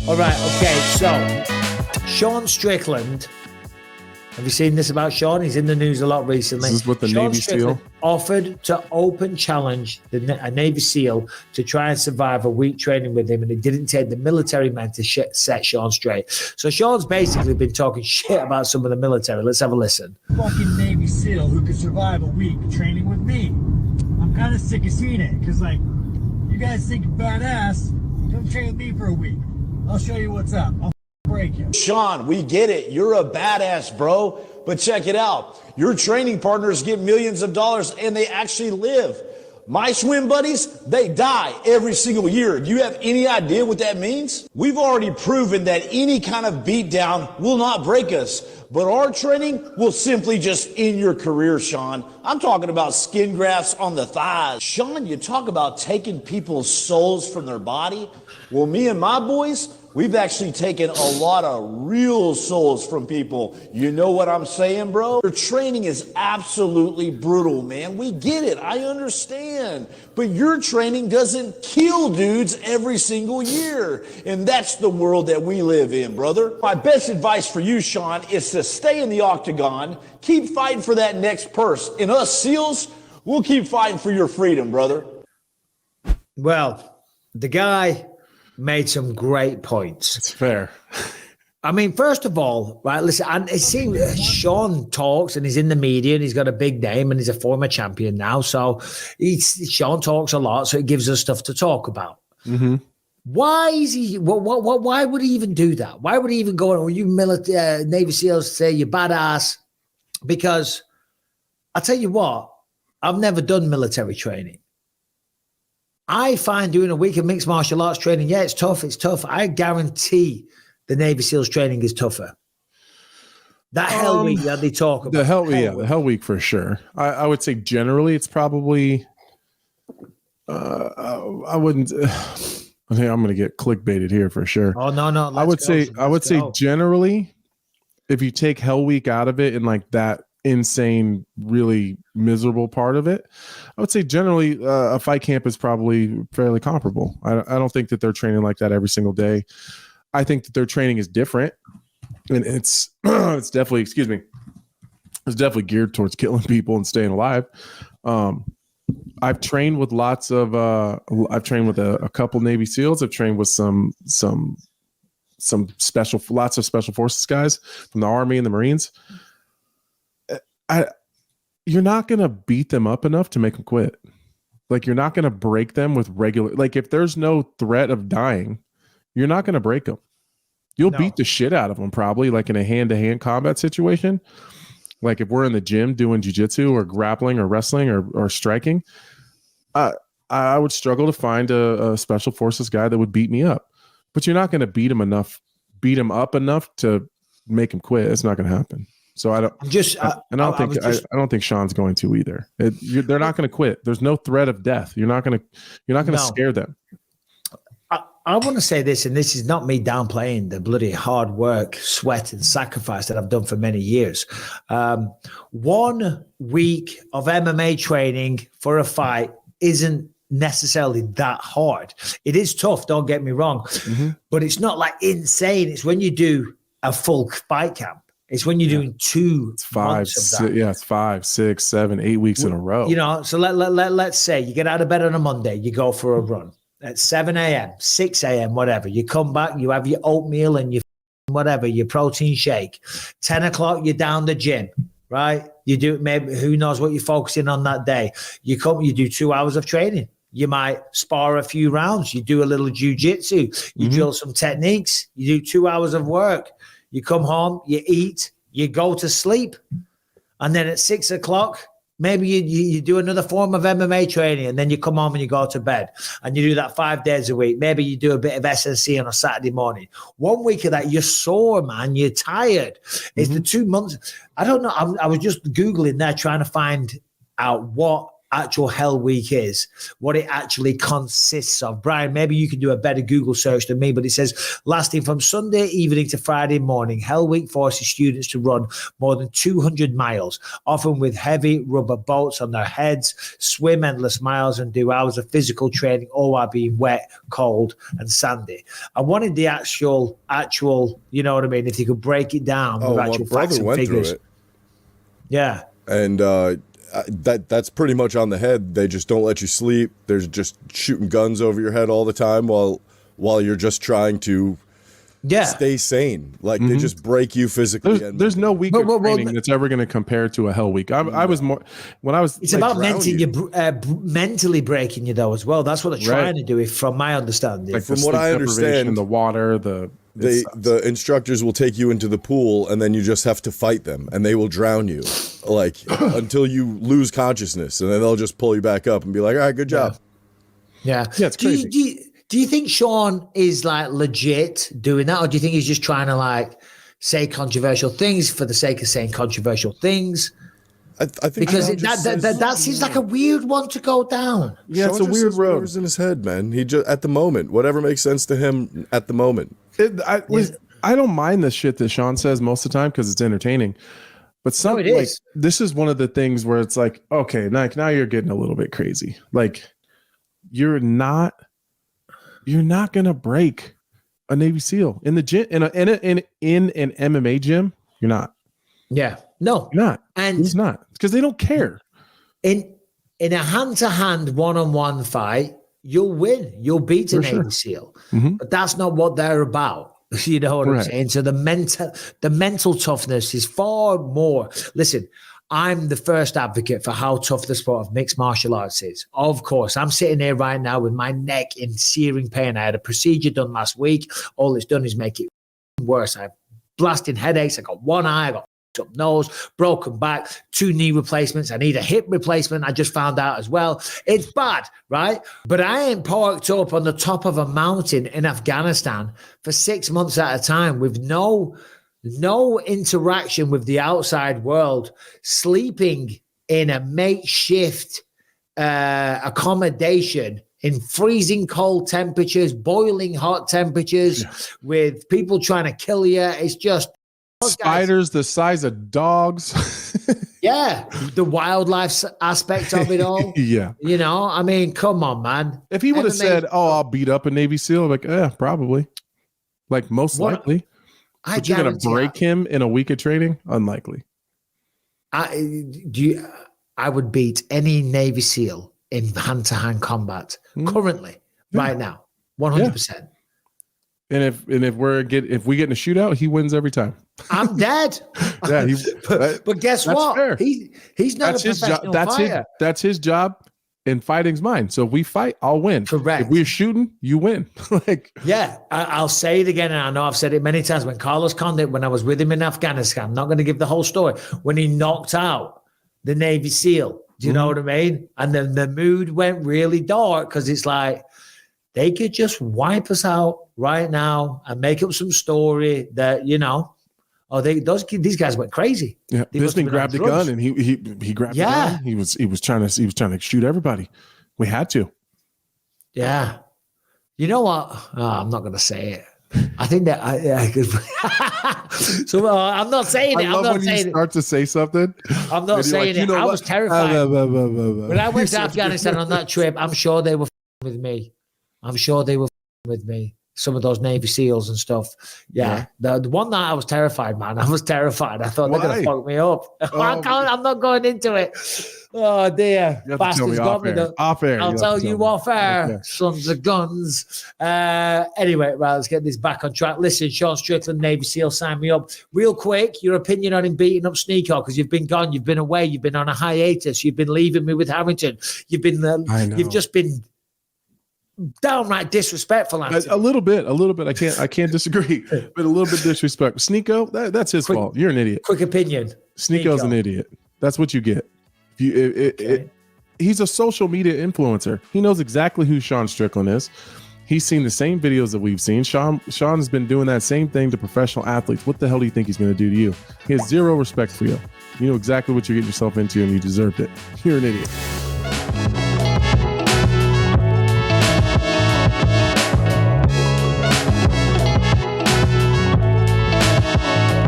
All right, okay, so Sean Strickland. Have you seen this about Sean? He's in the news a lot recently. This is what the Sean Navy Strickland SEAL offered to open challenge a Navy SEAL to try and survive a week training with him, and it didn't take the military man to set Sean straight. So Sean's basically been talking shit about some of the military. Let's have a listen. Fucking Navy SEAL who could survive a week training with me. I'm kind of sick of seeing it because, like, you guys think you're badass. Come train with me for a week. I'll show you what's up. I'll break you. Sean, we get it. You're a badass, bro. But check it out. Your training partners get millions of dollars and they actually live. My swim buddies, they die every single year. Do you have any idea what that means? We've already proven that any kind of beatdown will not break us. But our training will simply just end your career, Sean. I'm talking about skin grafts on the thighs. Sean, you talk about taking people's souls from their body. Well, me and my boys, we've actually taken a lot of real souls from people. You know what I'm saying, bro? Your training is absolutely brutal, man. We get it. I understand. But your training doesn't kill dudes every single year. And that's the world that we live in, brother. My best advice for you, Sean, is to stay in the octagon, keep fighting for that next purse. And us SEALs, we'll keep fighting for your freedom, brother. Well, the guy made some great points. It's fair. I mean, first of all, right, listen, and it seems Sean talks and he's in the media and he's got a big name and he's a former champion now. So Sean talks a lot, so it gives us stuff to talk about. Mm-hmm. Why is he? Why would he even do that? Why would he even go? You military Navy SEALs say you're badass? Because I tell you what, I've never done military training. I find doing a week of mixed martial arts training, yeah, it's tough. It's tough. I guarantee the Navy SEALs training is tougher. That Hell Week that they talk about. The Hell Week for sure. I would say generally it's probably. I wouldn't. I think I'm going to get clickbaited here for sure. Oh no! I would say generally, if you take Hell Week out of it and like that insane, really miserable part of it, I would say generally a fight camp is probably fairly comparable. I don't think that they're training like that every single day. I think that their training is different, and it's it's definitely it's definitely geared towards killing people and staying alive. I've trained with lots of I've trained with a couple Navy SEALs. I've trained with lots of special forces guys from the Army and the Marines. You're not going to beat them up enough to make them quit. Like, you're not going to break them with regular, like, if there's no threat of dying, you're not going to break them. You'll beat the shit out of them probably, like in a hand-to-hand combat situation. Like if we're in the gym doing jiu-jitsu or grappling or wrestling or striking, I would struggle to find a special forces guy that would beat me up. But you're not going to beat him up enough to make him quit. It's not going to happen. So I don't think Sean's going to either. They're not going to quit. There's no threat of death. You're not going to scare them. I want to say this, and this is not me downplaying the bloody hard work, sweat, and sacrifice that I've done for many years. 1 week of MMA training for a fight isn't necessarily that hard. It is tough, don't get me wrong, but it's not like insane. It's when you do a full fight camp. It's when you're doing 2 months of that. It's 5, 6, 7, 8 weeks in a row. You know, so let's say you get out of bed on a Monday, you go for a run at 7 a.m., 6 a.m., whatever. You come back, you have your oatmeal and your whatever, your protein shake. 10 o'clock, you're down the gym, right? You do maybe, who knows what you're focusing on that day. You come, you do 2 hours of training. You might spar a few rounds. You do a little jiu-jitsu. You drill some techniques. You do 2 hours of work. You come home, you eat, you go to sleep. And then at 6 o'clock, maybe you do another form of MMA training, and then you come home and you go to bed. And you do that 5 days a week. Maybe you do a bit of SNC on a Saturday morning. 1 week of that, you're sore, man. You're tired. It's the 2 months. I don't know. I was just Googling there trying to find out what actual Hell Week is, what it actually consists of. Brian, maybe you can do a better Google search than me, but it says lasting from Sunday evening to Friday morning, Hell Week forces students to run more than 200 miles, often with heavy rubber boats on their heads, swim endless miles, and do hours of physical training, all while being wet, cold, and sandy. I wanted the actual, you know what I mean? If you could break it down with actual facts and figures. Yeah. And that's pretty much on the head. They just don't let you sleep. There's just shooting guns over your head all the time while you're just trying to stay sane. Like they just break you physically. There's no week of training that's ever going to compare to a Hell Week. I was more when I was. It's like, about mentally breaking you though as well. That's what they're trying to do. From my understanding, like from what I understand, the water, the instructors will take you into the pool and then you just have to fight them and they will drown you like until you lose consciousness, and then they'll just pull you back up and be like, all right, good job. Yeah. It's crazy. Do you think Sean is like legit doing that, or do you think he's just trying to like say controversial things for the sake of saying controversial things? I think because that seems like a weird one to go down. Yeah, Sean, it's a weird road. Whatever's in his head, man. He just at the moment, whatever makes sense to him at the moment. I don't mind the shit that Sean says most of the time because it's entertaining. But this is one of the things where it's like, okay, now you're getting a little bit crazy. Like you're not gonna break a Navy SEAL in the gym in an MMA gym. You're not. Yeah, no, you're not. And he's not, because they don't care. In a hand-to-hand, one-on-one fight, you'll win. You'll beat a Navy SEAL, but that's not what they're about. You know what I'm saying? So the mental toughness is far more. Listen, I'm the first advocate for how tough the sport of mixed martial arts is. Of course, I'm sitting here right now with my neck in searing pain. I had a procedure done last week. All it's done is make it worse. I have blasting headaches. I got one eye. I got up nose, broken back, 2 knee replacements. I need a hip replacement. I just found out as well. It's bad, right? But I ain't parked up on the top of a mountain in Afghanistan for 6 months at a time with no interaction with the outside world, sleeping in a makeshift accommodation in freezing cold temperatures, boiling hot temperatures, with people trying to kill you. It's just spiders the size of dogs. Yeah, the wildlife aspect of it all. Yeah, you know, I mean, come on, man. If he would have said, "Oh, I'll beat up a Navy SEAL," like, probably, like most likely. But you're gonna break him in a week of training? Unlikely. I would beat any Navy SEAL in hand-to-hand combat currently, right now, 100%. And if we get in a shootout, he wins every time. I'm dead. Yeah, but guess what? Fair. He's not a professional fighter. That's his job, and fighting's mine. So if we fight, I'll win. Correct. If we're shooting, you win. I'll say it again, and I know I've said it many times. When Carlos Condit, when I was with him in Afghanistan, I'm not going to give the whole story. When he knocked out the Navy SEAL, do you know what I mean? And then the mood went really dark because it's like they could just wipe us out right now and make up some story that, you know, these guys went crazy. Yeah, Bisping grabbed the gun and he grabbed the gun. He was trying to shoot everybody. We had to. Yeah. You know what? Oh, I'm not going to say it. I think that so I'm not saying it. I'm not saying it. Start to say something. I'm not saying it. I was terrified when I went to Afghanistan on that trip. I'm sure they were with me. Some of those Navy SEAls and stuff. Yeah. The one night I was terrified, man. I was terrified. I thought they're going to fuck me up. I'm not going into it. Oh, dear. Bastards got me. Off air. I'll tell you off air. Sons of guns. Anyway, right, let's get this back on track. Listen, Sean Strickland, Navy SEAL, sign me up. Real quick, your opinion on him beating up Sneeko, because you've been gone. You've been away. You've been on a hiatus. You've been leaving me with Harrington. You've just been downright disrespectful. A little bit. I can't disagree, but a little bit disrespectful. Sneeko, that's his fault. You're an idiot. Quick opinion. Sneeko's an idiot. That's what you get. He's a social media influencer. He knows exactly who Sean Strickland is. He's seen the same videos that we've seen. Sean's been doing that same thing to professional athletes. What the hell do you think he's going to do to you? He has zero respect for you. You know exactly what you're getting yourself into, and you deserved it. You're an idiot.